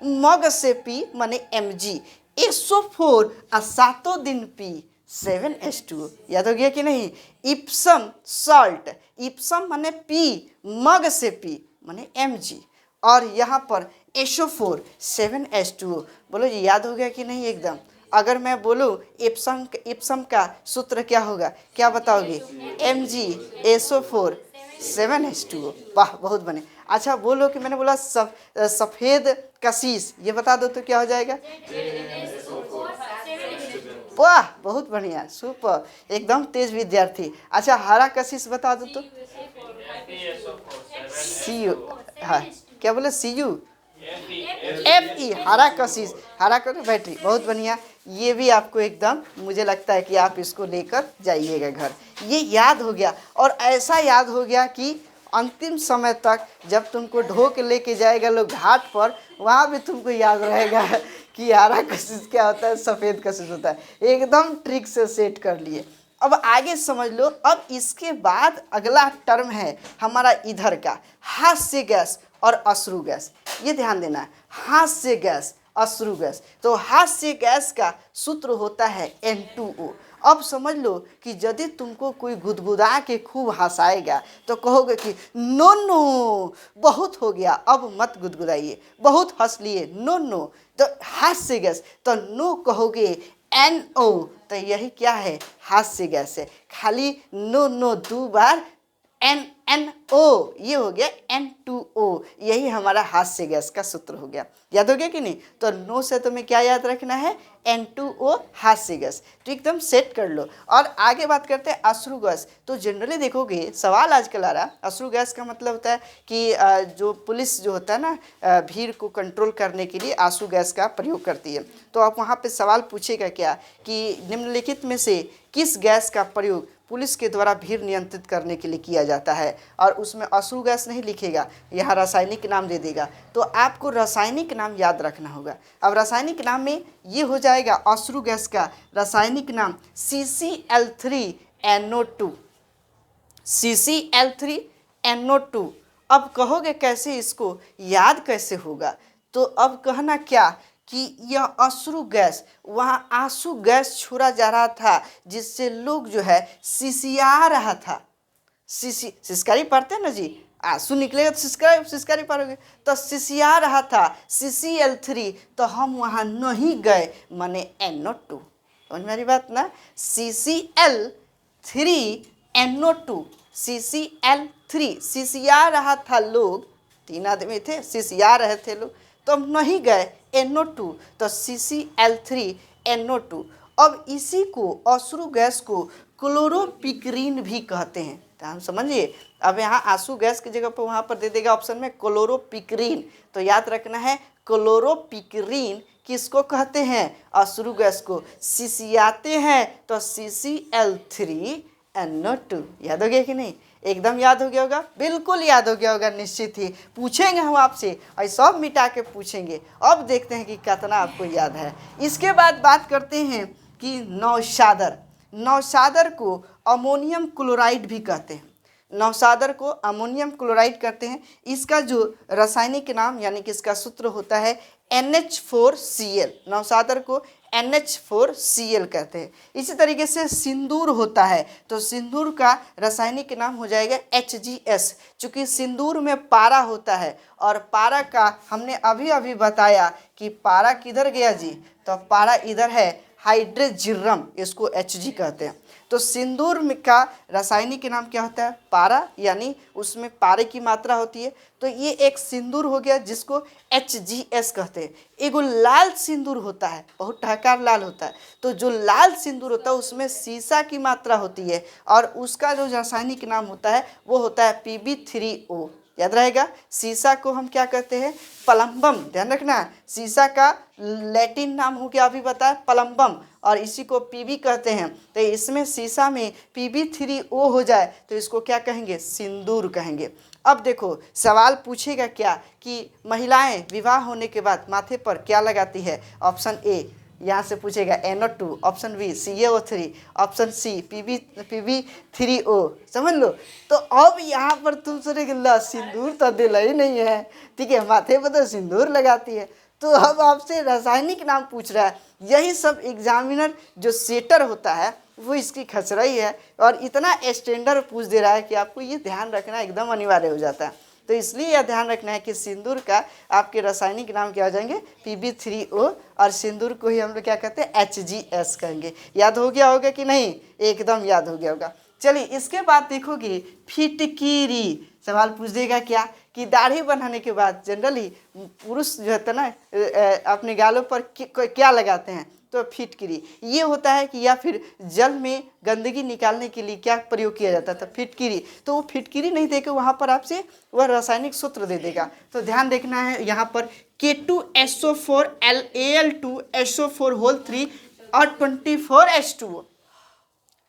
मग से पी माने mg। SO4 सातों दिन पी 7H2O। याद हो गया कि नहीं? इप्सम साल्ट, इप्सम माने पी, मग से पी माने mg, और यहाँ पर SO4 7H2O। बोलो जी याद हो गया कि नहीं? एकदम। अगर मैं बोलूँ इप्सम का सूत्र क्या होगा, क्या बताओगे? MgSO4 7H2O। वाह, बहुत बने। अच्छा बोलो कि मैंने बोला सफ़ेद कशिश, ये बता दो तो क्या हो जाएगा? वाह, बहुत बढ़िया, सुपर, एकदम तेज विद्यार्थी। अच्छा, हरा कशिश बता दो तो? Cu, हाँ क्या बोले? Cu Fe, हरा कशिश, हरा कशिश बैटरी, बहुत बढ़िया। ये भी आपको एकदम, मुझे लगता है कि आप इसको लेकर जाइएगा घर। ये याद हो गया, और ऐसा याद हो गया कि अंतिम समय तक जब तुमको ढो के लेके जाएगा लोग घाट पर, वहाँ भी तुमको याद रहेगा कि हरा कशिश क्या होता है, सफ़ेद कशिश होता है। एकदम ट्रिक से सेट कर लिए। अब आगे समझ लो। अब इसके बाद अगला टर्म है हमारा इधर का, हास्य गैस और अश्रु गैस। ये ध्यान देना है, हास्य गैस, अश्रु गैस। तो हास्य गैस का सूत्र होता है N2O। अब समझ लो कि यदि तुमको कोई गुदगुदा के खूब हंसाएगा तो कहोगे कि नो नो, बहुत हो गया, अब मत गुदगुदाइए, बहुत हंस लिए, नो नो। तो हास्य गैस, तो नो कहोगे NO, तो यही क्या है? हास्य गैस है। खाली नो नो 2 बार NO, ये हो गया N2O। यही हमारा हास्य गैस का सूत्र हो गया। याद हो गया कि नहीं? तो नो से तुम्हें क्या याद रखना है? N2O, हास्य गैस। तो एकदम सेट कर लो। और आगे बात करते हैं अश्रु गैस। तो जनरली देखोगे सवाल आजकल आ रहा, अश्रु गैस का मतलब होता है कि जो पुलिस जो होता है ना, भीड़ को कंट्रोल करने के लिए आंसू गैस का प्रयोग करती है। तो आप वहाँ पे सवाल पूछेगा क्या कि निम्नलिखित में से किस गैस का प्रयोग पुलिस के द्वारा भीड़ नियंत्रित करने के लिए किया जाता है? और उसमें अश्रु गैस नहीं लिखेगा, यहाँ रासायनिक नाम दे देगा। तो आपको रासायनिक नाम याद रखना होगा। अब रासायनिक नाम में ये हो जाएगा, अश्रु गैस का रासायनिक नाम CCl3NO2, CCl3NO2। अब कहोगे कैसे, इसको याद कैसे होगा? तो अब कहना क्या कि यह अश्रु गैस, वहाँ आंसू गैस छोड़ा जा रहा था, जिससे लोग जो है सिसिया रहा था। सिसकारी पढ़ते हैं ना जी, आंसू निकलेगा तो सिसकारी पढ़ोगे, तो सिसिया रहा था CCl3, तो हम वहाँ नहीं गए, माने NO2। समझ में आ रही बात ना। CCl3NO2, CCl3 सिसिया रहा था लोग, 3 आदमी थे, सिसिया रहे थे लोग, तो हम नहीं गए NO2, तो CCl3NO2। अब इसी को अश्रु गैस को क्लोरोपिक्रीन भी कहते हैं। तो हम समझिए, अब यहाँ आंसू गैस की जगह पर वहाँ पर दे देगा ऑप्शन में क्लोरोपिक्रीन, तो याद रखना है क्लोरोपिक्रीन किसको कहते हैं, अश्रु गैस को। सिसियाते हैं तो CCl3NO2। याद हो गया कि नहीं, एकदम याद हो गया होगा, बिल्कुल याद हो गया होगा, निश्चित ही पूछेंगे हम आपसे और सब मिटा के पूछेंगे। अब देखते हैं कि कितना आपको याद है। इसके बाद बात करते हैं कि नौशादर, नौशादर को अमोनियम क्लोराइड भी कहते हैं, नौशादर को अमोनियम क्लोराइड कहते हैं। इसका जो रासायनिक नाम यानी कि इसका सूत्र होता है NH4Cl, नौशादर को NH4Cl कहते हैं। इसी तरीके से सिंदूर होता है, तो सिंदूर का रासायनिक नाम हो जाएगा HGS, चूँकि सिंदूर में पारा होता है और पारा का हमने अभी अभी बताया कि पारा किधर गया जी, तो पारा इधर है हाइड्रोजिरम, इसको Hg कहते हैं। तो सिंदूर का रासायनिक नाम क्या होता है, पारा, यानी उसमें पारे की मात्रा होती है, तो ये एक सिंदूर हो गया जिसको HGS कहते हैं। एगो लाल सिंदूर होता है, बहुत ठहकार लाल होता है, तो जो लाल सिंदूर होता है उसमें सीसा की मात्रा होती है और उसका जो रासायनिक नाम होता है वो होता है Pb3O। याद रहेगा, सीसा को हम क्या कहते हैं, पलम्बम, ध्यान रखना, सीसा का लैटिन नाम हो गया अभी बताया पलम्बम, और इसी को पीबी कहते हैं। तो इसमें सीसा में Pb3O हो जाए तो इसको क्या कहेंगे, सिंदूर कहेंगे। अब देखो सवाल पूछेगा क्या कि महिलाएं विवाह होने के बाद माथे पर क्या लगाती है, ऑप्शन ए यहाँ से पूछेगा NO2, option B CaO3, option C Pb3O, समझ लो। तो अब यहाँ पर तुम सोचेगे ला सिंदूर तो दिला ही नहीं है, ठीक है, माथे पर तो सिंदूर लगाती है, तो अब आपसे रासायनिक नाम पूछ रहा है। यही सब एग्जामिनर जो सेटर होता है वो इसकी खचराई है और इतना स्टैंडर्ड पूछ दे रहा है कि आपको ये ध्यान रखना एकदम अनिवार्य हो जाता है। तो इसलिए यह ध्यान रखना है कि सिंदूर का आपके रासायनिक नाम क्या हो जाएंगे, Pb3O, और सिंदूर को ही हम लोग क्या कहते हैं, HGS कहेंगे। याद हो गया होगा कि नहीं, एकदम याद हो गया होगा। चलिए इसके बाद देखोगे फिटकीरी, सवाल पूछ देगा क्या कि दाढ़ी बनाने के बाद जनरली पुरुष जो है ना अपने गालों पर क्या लगाते हैं, तो फिटकिरी। ये होता है कि या फिर जल में गंदगी निकालने के लिए क्या प्रयोग किया जाता था, फिटकिरी। तो वो फिटकिरी नहीं देके वहाँ पर आपसे वह रासायनिक सूत्र दे देगा, तो ध्यान देखना है यहाँ पर K2SO4Al2SO4 और 24H2O।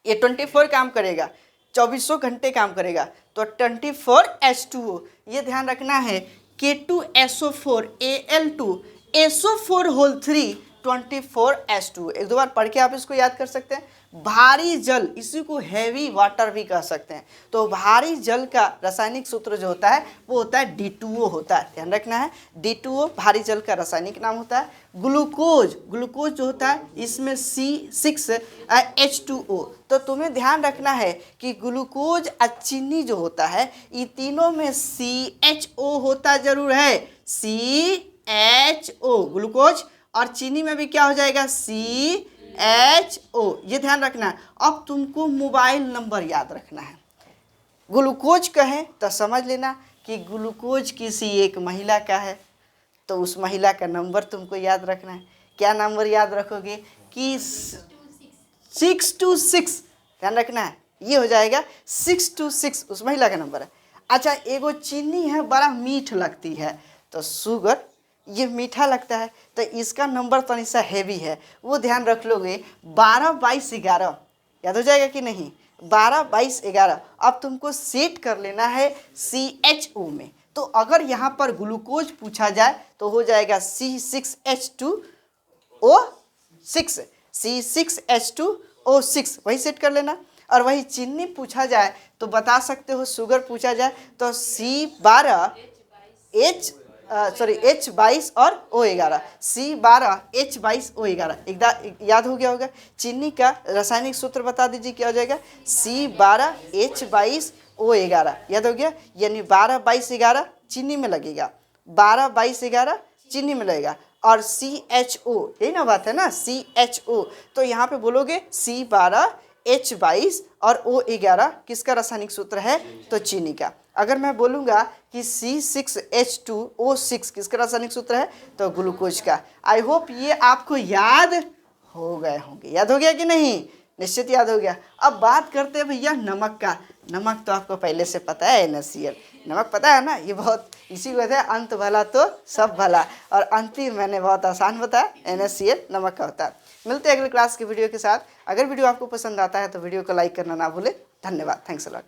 ये 24 काम करेगा, 24 घंटे काम करेगा, तो 24H2O। ये ध्यान रखना है K2SO4Al2SO4 24H2O। एक दो बार पढ़ के आप इसको याद कर सकते हैं। भारी जल, इसी को हैवी वाटर भी कह सकते हैं। तो भारी जल का रासायनिक सूत्र जो होता है वो होता है D2O होता है, ध्यान रखना है, D2O भारी जल का रासायनिक नाम होता है। ग्लूकोज, ग्लूकोज जो होता है इसमें C6H2O। तो तुम्हें ध्यान रखना है कि ग्लूकोज और चीनी जो होता है ये तीनों में CHO होता जरूर है, CHO, ग्लूकोज और चीनी में भी क्या हो जाएगा, CHO। ये ध्यान रखना है। अब तुमको मोबाइल नंबर याद रखना है। ग्लूकोज कहें तो समझ लेना कि ग्लूकोज किसी एक महिला का है, तो उस महिला का नंबर तुमको याद रखना है। क्या नंबर याद रखोगे कि 626, ध्यान रखना है, ये हो जाएगा 626 उस महिला का नंबर है। अच्छा, एगो चीनी है बड़ा मीठ लगती है, तो शुगर, ये मीठा लगता है, तो इसका नंबर थोड़ा सा हैवी है, वो ध्यान रख लोगे 12 22 11। याद हो जाएगा कि नहीं, 12 22 11। अब तुमको सेट कर लेना है CHO में। तो अगर यहाँ पर ग्लूकोज पूछा जाए तो हो जाएगा C6H2O6, C6H2O6, वही सेट कर लेना। और वही चीनी पूछा जाए तो बता सकते हो, शुगर पूछा जाए तो H22 और O11, C12H22O11। एकदम याद हो गया होगा। चीनी का रासायनिक सूत्र बता दीजिए क्या हो जाएगा, C12H22O11। याद हो गया, यानी 12 22 11 चीनी में लगेगा, 12 22 11 चीनी में लगेगा। और CHO, यही ना बात है ना, CHO। तो यहाँ पे बोलोगे C12 H22 और O11 किसका रासायनिक सूत्र है, तो चीनी का। अगर मैं बोलूँगा कि C6H2O6 किसका रासायनिक सूत्र है, तो ग्लूकोज का। आई होप ये आपको याद हो गए होंगे। याद हो गया कि नहीं, निश्चित याद हो गया। अब बात करते हैं भैया नमक का। नमक तो आपको पहले से पता है, NaCl, नमक पता है ना, ये बहुत, इसी वजह से अंत भला तो सब भला, और अंतिम मैंने बहुत आसान बताया, NaCl नमक का होता है। मिलते हैं अगले क्लास के वीडियो के साथ। अगर वीडियो आपको पसंद आता है तो वीडियो को लाइक करना ना भूले। धन्यवाद, थैंक्स अ लॉट।